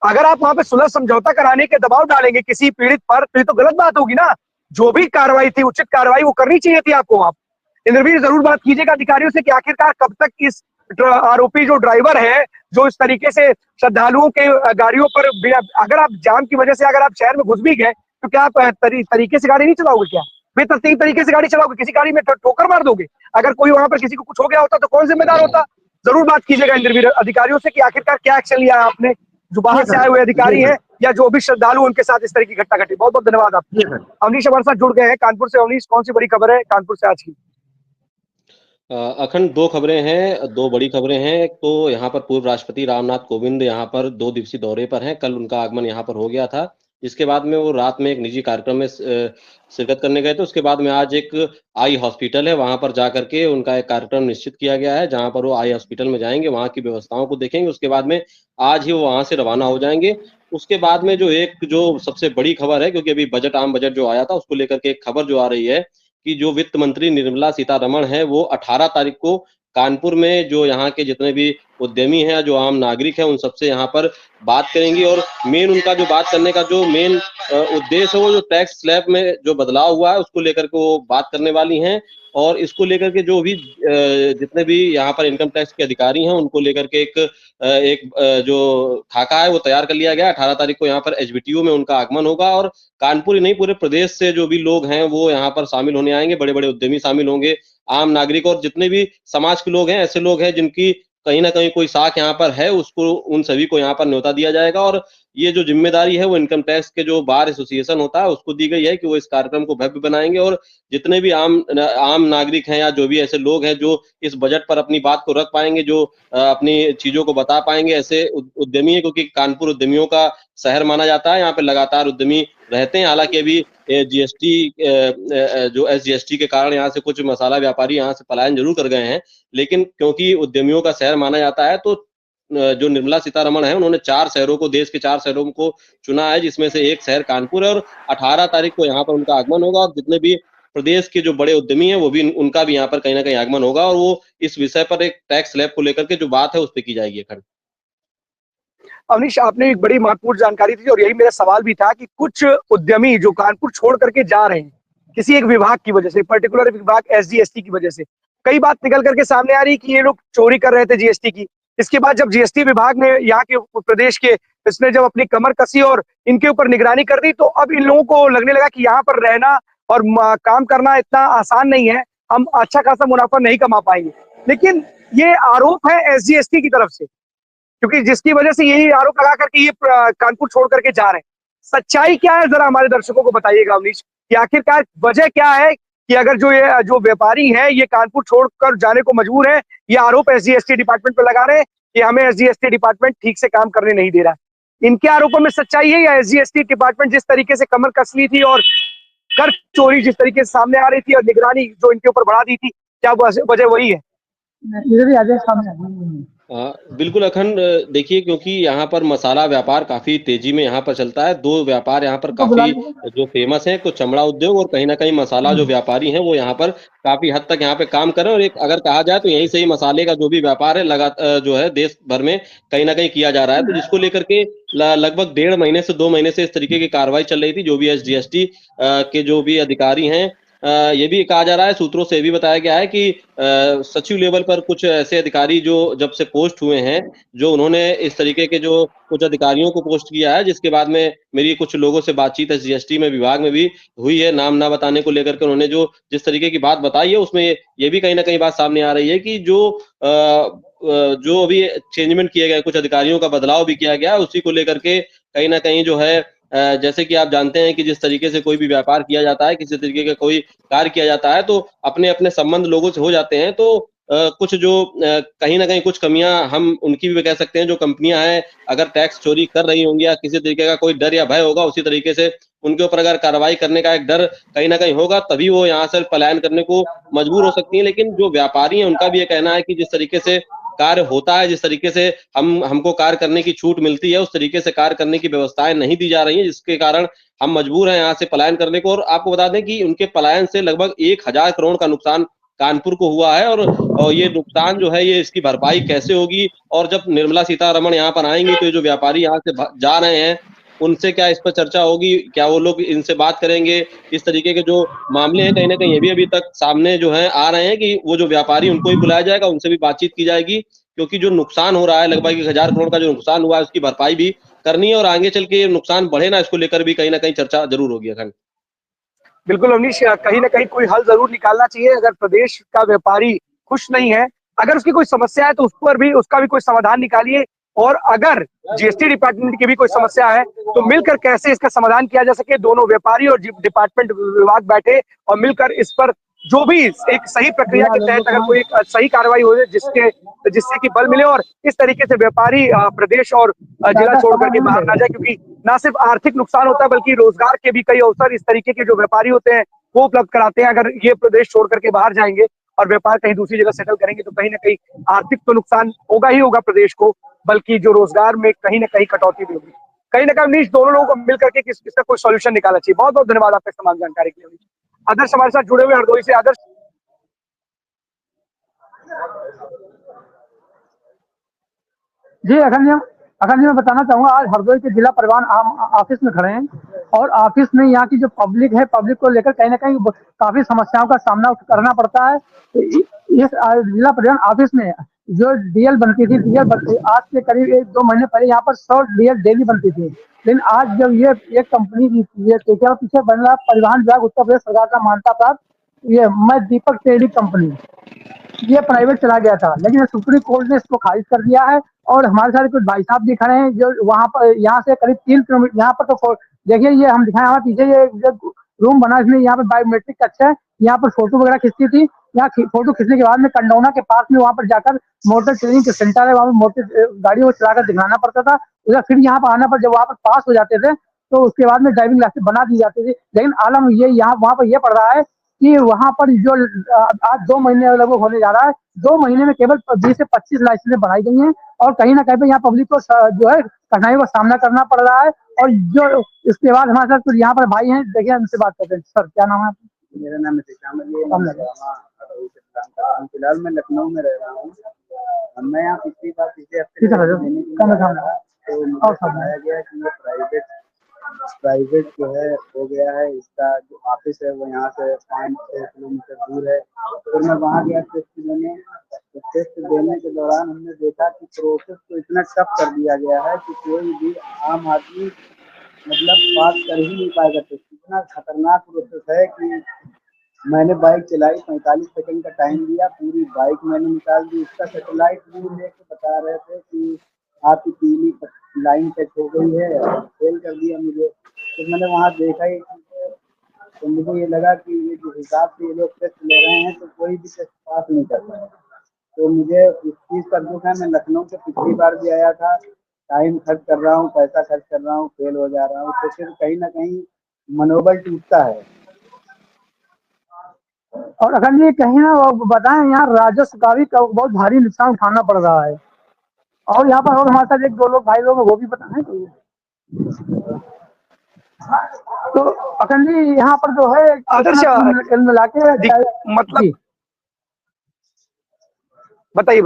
अगर आप वहां पे सुलह समझौता कराने के दबाव डालेंगे किसी पीड़ित पर तो ये तो गलत बात होगी ना। जो भी कार्रवाई थी, उचित कार्रवाई वो करनी चाहिए थी आपको। आप इंद्रवीर जरूर बात कीजिएगा अधिकारियों से कि आखिरकार कब तक इस आरोपी जो ड्राइवर है, जो इस तरीके से श्रद्धालुओं के गाड़ियों पर अगर आप जाम की वजह से अगर आप शहर में घुस भी गए तो क्या आप तरीके से गाड़ी नहीं चलाओगे? क्या बेतरतीब तरीके से गाड़ी चलाओगे? किसी गाड़ी में ठोकर मार दोगे? अगर कोई वहां पर किसी को कुछ हो गया होता तो कौन जिम्मेदार होता? जरूर बात कीजिएगा इंद्रवीर अधिकारियों से कि आखिरकार क्या एक्शन लिया है आपने, जो बाहर से आए हुए अधिकारी हैं या जो भी श्रद्धालु उनके साथ इस तरह की घटना घटी। बहुत बहुत धन्यवाद आपको। अवनीश हमारे साथ जुड़ गए हैं कानपुर से। अवनीश, कौन सी बड़ी खबर है कानपुर से आज की? अखंड दो खबरें हैं, दो बड़ी खबरें हैं। एक तो यहाँ पर पूर्व राष्ट्रपति रामनाथ कोविंद यहाँ पर 2 दिवसीय दौरे पर हैं। कल उनका आगमन यहाँ पर हो गया था। इसके बाद में वो रात में एक निजी कार्यक्रम में शिरकत करने गए थे। उसके बाद में आज एक आई हॉस्पिटल है, वहां पर जाकर के उनका एक कार्यक्रम निश्चित किया गया है, जहां पर वो आई हॉस्पिटल में जाएंगे, वहां की व्यवस्थाओं को देखेंगे। उसके बाद में आज ही वो वहां से रवाना हो जाएंगे। उसके बाद में जो सबसे बड़ी खबर है, क्योंकि अभी आम बजट जो आया था उसको लेकर के एक खबर जो आ रही है कि जो वित्त मंत्री निर्मला सीतारमण है वो 18 तारीख को कानपुर में जो यहाँ के जितने भी उद्यमी हैं, जो आम नागरिक हैं, उन सबसे यहाँ पर बात करेंगी। और मेन उनका जो बात करने का जो मेन उद्देश्य है वो जो टैक्स स्लैब में जो बदलाव हुआ है उसको लेकर के वो बात करने वाली हैं। और इसको लेकर के जो भी जितने भी यहाँ पर इनकम टैक्स के अधिकारी हैं उनको लेकर के एक जो खाका है वो तैयार कर लिया गया। 18 तारीख को यहाँ पर एचबीटीयू में उनका आगमन होगा और कानपुर ही नहीं पूरे प्रदेश से जो भी लोग हैं वो यहाँ पर शामिल होने आएंगे। बड़े बड़े उद्यमी शामिल होंगे, आम नागरिक और जितने भी समाज के लोग हैं, ऐसे लोग हैं जिनकी कहीं ना कहीं कोई साख यहाँ पर है, उसको उन सभी को यहाँ पर न्योता दिया जाएगा। और ये जो जिम्मेदारी है वो इनकम टैक्स के जो बार एसोसिएशन होता है उसको दी गई है कि वो इस कार्यक्रम को भव्य बनाएंगे। और जितने भी आम नागरिक हैं या जो भी ऐसे लोग हैं जो इस बजट पर अपनी बात को रख पाएंगे, जो अपनी चीजों को बता पाएंगे, ऐसे उद्यमी है, क्योंकि कानपुर उद्यमियों का शहर माना जाता है। यहाँ पे लगातार उद्यमी रहते हैं। हालांकि अभी जीएसटी जो एसजीएसटी के कारण यहाँ से कुछ मसाला व्यापारी यहाँ से पलायन जरूर कर गए हैं, लेकिन क्योंकि उद्यमियों का शहर माना जाता है तो जो निर्मला सीतारमण है उन्होंने 4 शहरों को, देश के 4 शहरों को चुना है, जिसमें से एक शहर कानपुर है। और 18 तारीख को यहाँ पर उनका आगमन होगा और जितने भी प्रदेश के जो बड़े उद्यमी हैं वो भी उनका भी यहाँ पर कहीं ना कहीं आगमन होगा और वो इस विषय पर एक टैक्स स्लैब को लेकर के जो बात है उस पर की जाएगी। खंड अवनीश, आपने एक बड़ी महत्वपूर्ण जानकारी दी और यही मेरा सवाल भी था कि कुछ उद्यमी जो कानपुर छोड़ करके जा रहे हैं किसी एक विभाग की वजह से, पर्टिकुलर विभाग एसजीएसटी की वजह से, कई बात निकल करके सामने आ रही कि ये लोग चोरी कर रहे थे जीएसटी की। इसके बाद जब जीएसटी विभाग ने यहाँ के प्रदेश के इसने जब अपनी कमर कसी और इनके ऊपर निगरानी कर दी तो अब इन लोगों को लगने लगा कि यहाँ पर रहना और काम करना इतना आसान नहीं है, हम अच्छा खासा मुनाफा नहीं कमा पाएंगे। लेकिन ये आरोप है एसजीएसटी की तरफ से, क्योंकि जिसकी वजह से यही आरोप लगा करके ये कानपुर छोड़ करके जा रहे हैं। सच्चाई क्या है, जरा हमारे दर्शकों को बताइएगा अवनीश, कि आखिरकार वजह क्या है कि अगर जो व्यापारी हैं ये कानपुर छोड़कर जाने को मजबूर है, ये आरोप एसजीएसटी डिपार्टमेंट पे लगा रहे हैं कि हमें एसजीएसटी डिपार्टमेंट ठीक से काम करने नहीं दे रहा है। इनके आरोपों में सच्चाई है या एसजीएसटी डिपार्टमेंट जिस तरीके से कमर कस ली थी और कर चोरी जिस तरीके से सामने आ रही थी और निगरानी जो इनके ऊपर बढ़ा दी थी, क्या वजह वही है? बिल्कुल अखंड, देखिए क्योंकि यहाँ पर मसाला व्यापार काफी तेजी में यहाँ पर चलता है। 2 व्यापार यहाँ पर काफी जो फेमस है, तो चमड़ा उद्योग और कहीं ना कहीं मसाला जो व्यापारी हैं वो यहाँ पर काफी हद तक यहाँ पे काम कर रहे हैं। और एक अगर कहा जाए तो यहीं से ही मसाले का जो भी व्यापार है लगातार जो है देश भर में कहीं ना कहीं किया जा रहा है। तो जिसको लेकर के लगभग 1.5 महीने से 2 महीने से इस तरीके की कार्रवाई चल रही थी। जो भी एसजीएसटी के जो भी अधिकारी हैं, ये भी कहा जा रहा है, सूत्रों से भी बताया गया है कि सचिव लेवल पर कुछ ऐसे अधिकारी जो जब से पोस्ट हुए हैं, जो उन्होंने इस तरीके के जो कुछ अधिकारियों को पोस्ट किया है, जिसके बाद में मेरी कुछ लोगों से बातचीत एसजीएसटी में विभाग में भी हुई है, नाम ना बताने को लेकर के उन्होंने जो जिस तरीके की बात बताई है उसमें ये भी कहीं ना कहीं बात सामने आ रही है कि जो अभी चेंजमेंट किए गए, कुछ अधिकारियों का बदलाव भी किया गया, उसी को लेकर के कहीं ना कहीं जो है जैसे कि आप जानते हैं कि जिस तरीके से कोई भी व्यापार किया जाता है, किसी तरीके का कोई कार्य किया जाता है, तो अपने अपने संबंध लोगों से हो जाते हैं। तो कुछ जो कहीं ना कहीं कुछ कमियां हम उनकी भी कह सकते हैं, जो कंपनियां हैं अगर टैक्स चोरी कर रही होंगी या किसी तरीके का कोई डर या भय होगा, उसी तरीके से उनके ऊपर अगर कार्रवाई करने का एक डर कहीं ना कहीं होगा, तभी वो यहाँ से पलायन करने को मजबूर हो सकती है। लेकिन जो व्यापारी हैं उनका भी ये कहना है कि जिस तरीके से कार्य होता है, जिस तरीके से हमको कार्य करने की छूट मिलती है, उस तरीके से कार्य करने की व्यवस्थाएं नहीं दी जा रही हैं, जिसके कारण हम मजबूर हैं यहाँ से पलायन करने को। और आपको बता दें कि उनके पलायन से लगभग 1000 करोड़ का नुकसान कानपुर को हुआ है। और ये नुकसान जो है ये इसकी भरपाई कैसे होगी, और जब निर्मला सीतारमण यहाँ पर आएंगी तो ये जो व्यापारी यहाँ से जा रहे हैं उनसे क्या इस पर चर्चा होगी, क्या वो लोग इनसे बात करेंगे? इस तरीके के जो मामले हैं कहीं ना कहीं ये भी अभी तक सामने जो है आ रहे हैं कि वो जो व्यापारी उनको भी बुलाया जाएगा, उनसे भी बातचीत की जाएगी, क्योंकि जो नुकसान हो रहा है लगभग 1000 करोड़ का जो नुकसान हुआ है उसकी भरपाई भी करनी है और आगे चल के नुकसान बढ़े ना इसको लेकर भी कहीं ना कहीं चर्चा जरूर होगी। अखंड बिल्कुल अवनीश, कहीं ना कहीं कोई हल जरूर निकालना चाहिए। अगर प्रदेश का व्यापारी खुश नहीं है, अगर उसकी कोई समस्या है तो उस पर भी उसका भी कोई समाधान निकालिए। और अगर जीएसटी डिपार्टमेंट की भी कोई समस्या है तो मिलकर कैसे इसका समाधान किया जा सके, दोनों व्यापारी और डिपार्टमेंट विभाग बैठे और मिलकर इस पर जो भी एक सही प्रक्रिया के तहत अगर कोई एक सही कार्रवाई हो जिससे कि बल मिले और इस तरीके से व्यापारी प्रदेश और जिला छोड़ करके बाहर ना जाए। क्योंकि ना सिर्फ आर्थिक नुकसान होता है बल्कि रोजगार के भी कई अवसर इस तरीके के जो व्यापारी होते हैं वो उपलब्ध कराते हैं। अगर ये प्रदेश छोड़ करके बाहर जाएंगे और व्यापार कहीं दूसरी जगह सेटल करेंगे तो कहीं ना कहीं आर्थिक तो नुकसान होगा ही होगा प्रदेश को, बल्कि जो रोजगार में कहीं ना कहीं कटौती भी होगी। कहीं ना कहीं दोनों लोगों को मिलकर के इसका कोई सॉल्यूशन निकालना चाहिए। बहुत बहुत धन्यवाद आपका तमाम जानकारी के लिए। आदर्श हमारे साथ जुड़े हुए हरदोई से। आदर्श जी अखंड जी मैं बताना चाहूंगा, आज हरदोई के जिला परिवहन ऑफिस में खड़े हैं और ऑफिस में यहाँ की जो पब्लिक है, पब्लिक को लेकर कहीं ना कहीं काफी समस्याओं का सामना करना पड़ता है। इस जिला परिवहन ऑफिस में जो डीएल बनती थी, आज से करीब 1-2 महीने पहले यहाँ पर 100 डीएल डेली बनती थी। लेकिन आज जब ये एक कंपनी ये पीछे बन रहा परिवहन विभाग उत्तर प्रदेश सरकार का मान्यता प्राप्त ये मैं दीपक ट्रेडिंग कंपनी ये प्राइवेट चला गया था, लेकिन सुप्रीम कोर्ट ने इसको खारिज कर दिया है। और हमारे साथ कुछ भाई साहब भी खड़े हैं जो वहां पर यहाँ से करीब 3 किलोमीटर यहाँ पर तो देखिए ये हम दिखाए हमारे पीछे ये रूम बना, इसमें यहाँ पर बायोमेट्रिक अच्छा है, यहाँ पर फोटो वगैरह खिंचती थी। यहाँ फोटो खींचने के बाद में कंडौना के पास में वहां पर जाकर मोटर ट्रेनिंग के सेंटर है, वहां पर मोटर गाड़ी को चलाकर दिखाना पड़ता था उधर। फिर यहाँ पर आना पर जब वहां पर पास हो जाते थे तो उसके बाद में ड्राइविंग लाइसेंस बना दी जाती थी। लेकिन आलम ये यहाँ वहां पर यह पड़ रहा है कि वहां पर जो आज 2 महीने लगभग होने जा रहा है, 2 महीने में केवल 20 से 25 लाइसेंसें बनाई गई हैं और कहीं ना कहीं पे यहाँ पब्लिक को जो है कठिनाइयों का सामना करना पड़ रहा है। और जो इसके बाद हमारे साथ कुछ यहाँ पर भाई हैं, देखिए उनसे बात करते हैं। सर क्या नाम है आपका? मेरा नाम है फिलहाल मैं लखनऊ में रह रहा हूँ। मैं यहाँ पिछली हफ्ते तो बताया गया कि ये प्राइवेट जो है हो गया है, इसका जो ऑफिस है वो यहाँ से 5-6 किलोमीटर दूर है। फिर मैं वहाँ गया टेस्ट देने, तो टेस्ट देने के दौरान हमने देखा कि प्रोसेस को इतना टफ कर दिया गया है कि कोई भी आम आदमी मतलब पास कर ही नहीं पाएगा। टेस्ट इतना खतरनाक प्रोसेस है कि मैंने बाइक चलाई, 45 सेकंड का टाइम दिया, पूरी बाइक मैंने निकाल दी। उसका सैटेलाइट व्यू लेके बता रहे थे कि आपकी पीली लाइन टच हो गई है, फेल कर दिया मुझे। तो मैंने वहाँ देखा ही तो मुझे ये लगा कि ये जिस हिसाब से ये लोग टेस्ट ले रहे हैं तो कोई भी टेस्ट पास नहीं कर पाएगा। तो मुझे इस चीज़ का दुख है। मैं लखनऊ से पिछली बार भी आया था, टाइम खर्च कर रहा हूँ, पैसा खर्च कर रहा हूँ, फेल हो जा रहा हूँ, तो फिर कहीं ना कहीं मनोबल टूटता है। और अखंड जी कहीं ना बताएं, यहाँ राजस्व का भी बहुत भारी नुकसान उठाना पड़ रहा है। और यहाँ पर और हमारे साथ 1-2 लोग भाई लोग वो भी बताएं। तो अखंड जी यहाँ पर जो है आदर्श मिला के मतलब बताइए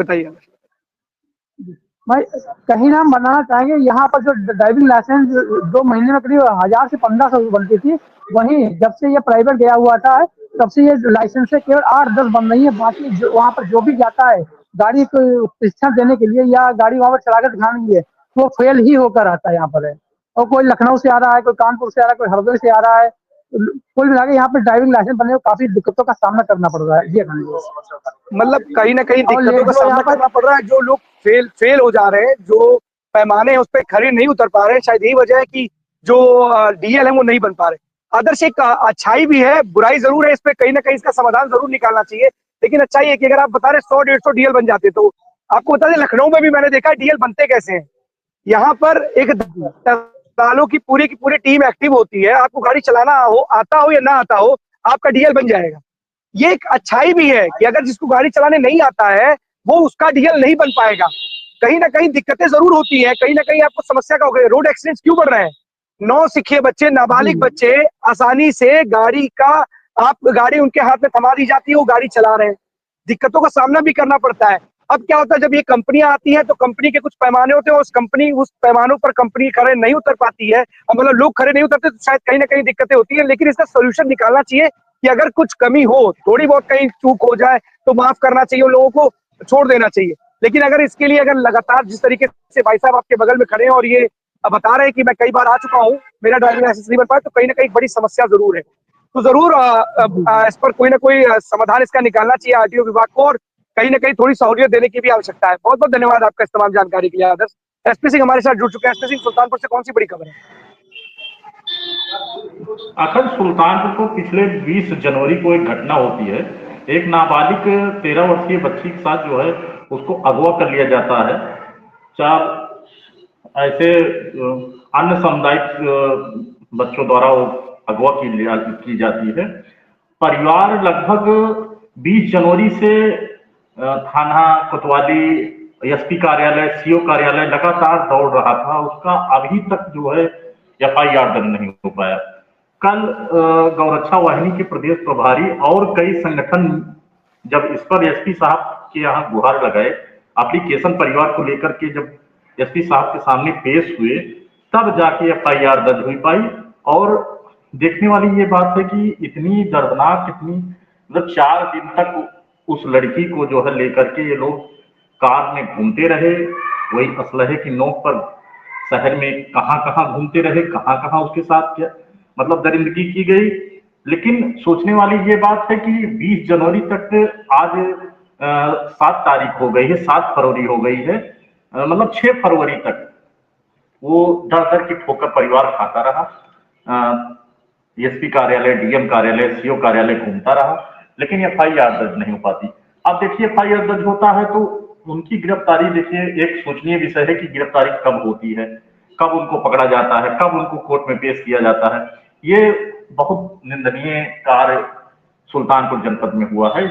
भाई कहीं ना हम बनाना चाहेंगे, यहाँ पर जो ड्राइविंग लाइसेंस 2 महीने में करीब 1000 से 1500 बनती थी, वहीं जब से ये प्राइवेट गया हुआ था तब से ये लाइसेंस से केवल 8-10 बन रही है। बाकी वहाँ पर जो भी जाता है गाड़ी को प्रशिक्षण देने के लिए या गाड़ी वहाँ पर चलाकर दिखाने के लिए वो फेल ही होकर आता है यहाँ पर है। और कोई लखनऊ से आ रहा है, कोई कानपुर से आ रहा है, कोई हरदोई से आ रहा है, कुल मिला के यहाँ पे ड्राइविंग लाइसेंस बनने में काफी दिक्कतों का सामना करना पड़ रहा है। जी मतलब कहीं ना कहीं दिक्कतों का सामना करना पड़ रहा है। जो लोग फेल हो जा रहे हैं, जो पैमाने हैं उस पर खड़े नहीं उतर पा रहे हैं, शायद यही वजह है कि जो डीएल है वो नहीं बन पा रहे। आदर्श एक अच्छाई भी है, बुराई जरूर है, इस पे कहीं ना कहीं इसका समाधान जरूर निकालना चाहिए। लेकिन अच्छाई है कि अगर आप बता रहे 100-150 डीएल बन जाते तो आपको बता दें लखनऊ में भी मैंने देखा डीएल बनते कैसे हैं। यहाँ पर एक दलालों की पूरी टीम एक्टिव होती है। आपको गाड़ी चलाना आता हो या ना आता हो, आपका डीएल बन जाएगा। ये एक अच्छाई भी है कि अगर जिसको गाड़ी चलाने नहीं आता है वो उसका डीएल नहीं बन पाएगा। कहीं ना कहीं दिक्कतें जरूर होती है, कहीं ना कहीं आपको समस्या का होगा। रोड एक्सीडेंट क्यों बढ़ रहे हैं? नौसिखिए बच्चे, नाबालिग बच्चे आसानी से गाड़ी उनके हाथ में थमा दी जाती है, वो गाड़ी चला रहे हैं, दिक्कतों का सामना भी करना पड़ता है। अब क्या होता है, जब ये कंपनियां आती हैं तो कंपनी के कुछ पैमाने होते हैं, उस पैमानों पर कंपनी खड़े नहीं उतर पाती है, और मतलब लोग खड़े नहीं उतरते, तो शायद कहीं ना कहीं दिक्कतें होती है। लेकिन इसका सोल्यूशन निकालना चाहिए कि अगर कुछ कमी हो, थोड़ी बहुत कहीं चूक हो जाए तो माफ करना चाहिए, उन लोगों को छोड़ देना चाहिए। लेकिन अगर इसके लिए अगर लगातार जिस तरीके से भाई साहब आपके बगल में खड़े हैं और ये बता रहे हैं कि मैं कई बार आ चुका हूँ, मेरा ड्राइविंग लाइसेंस नहीं बन पाया, तो कहीं ना कहीं बड़ी समस्या जरूर है। तो जरूर इस पर कोई ना कोई समाधान इसका निकालना चाहिए आरटीओ विभाग को, और कहीं ना कहीं थोड़ी सहूलियत देने की भी आवश्यकता है। बहुत बहुत धन्यवाद आपका इस तमाम जानकारी के लिए आदर्श। एसपी सिंह हमारे साथ जुड़ चुके हैं। एसपी सिंह, सुल्तानपुर से कौन सी बड़ी खबर है? अखंड सुल्तानपुर को पिछले 20 जनवरी को एक घटना होती है। एक नाबालिग 13 वर्षीय बच्ची के साथ जो है उसको अगवा कर लिया जाता है। 4 ऐसे अन्य सामुदायिक बच्चों द्वारा वो अगवा की जाती है। परिवार लगभग 20 जनवरी से थाना कोतवाली, एसपी कार्यालय, सीओ कार्यालय लगातार दौड़ रहा था। उसका अभी तक जो है FIR दर्ज नहीं हो पाया। कल गौरक्षा वाहिनी के प्रदेश प्रभारी और कई संगठन जब इस पर एसपी साहब के यहाँ गुहार लगाए, एप्लीकेशन परिवार को लेकर के जब एसपी साहब के सामने पेश हुए, तब जाके FIR दर्ज हुई पाई। और देखने वाली ये बात है कि इतनी दर्दनाक, इतनी मतलब 4 दिन तक उस लड़की को जो है लेकर के ये लोग कार में घूमते रहे, वही असलहे की नोक पर शहर में कहां घूमते रहे, कहां उसके साथ क्या मतलब दरिंदगी की गई। लेकिन सोचने वाली ये बात है कि 20 जनवरी तक आज 7 तारीख हो गई है, 7 फरवरी हो गई है, मतलब 6 फरवरी तक वो डर की ठोकर परिवार खाता रहा। एसपी कार्यालय, डीएम कार्यालय, सीओ कार्यालय घूमता रहा, लेकिन FIR दर्ज नहीं हो पाती। अब देखिए FIR दर्ज होता है तो उनकी गिरफ्तारी, देखिए एक सोचनीय विषय है कि गिरफ्तारी कब होती है, कब उनको पकड़ा जाता है, कब उनको कोर्ट में पेश किया जाता है। ये बहुत निंदनीय कार्य सुल्तानपुर जनपद में हुआ है।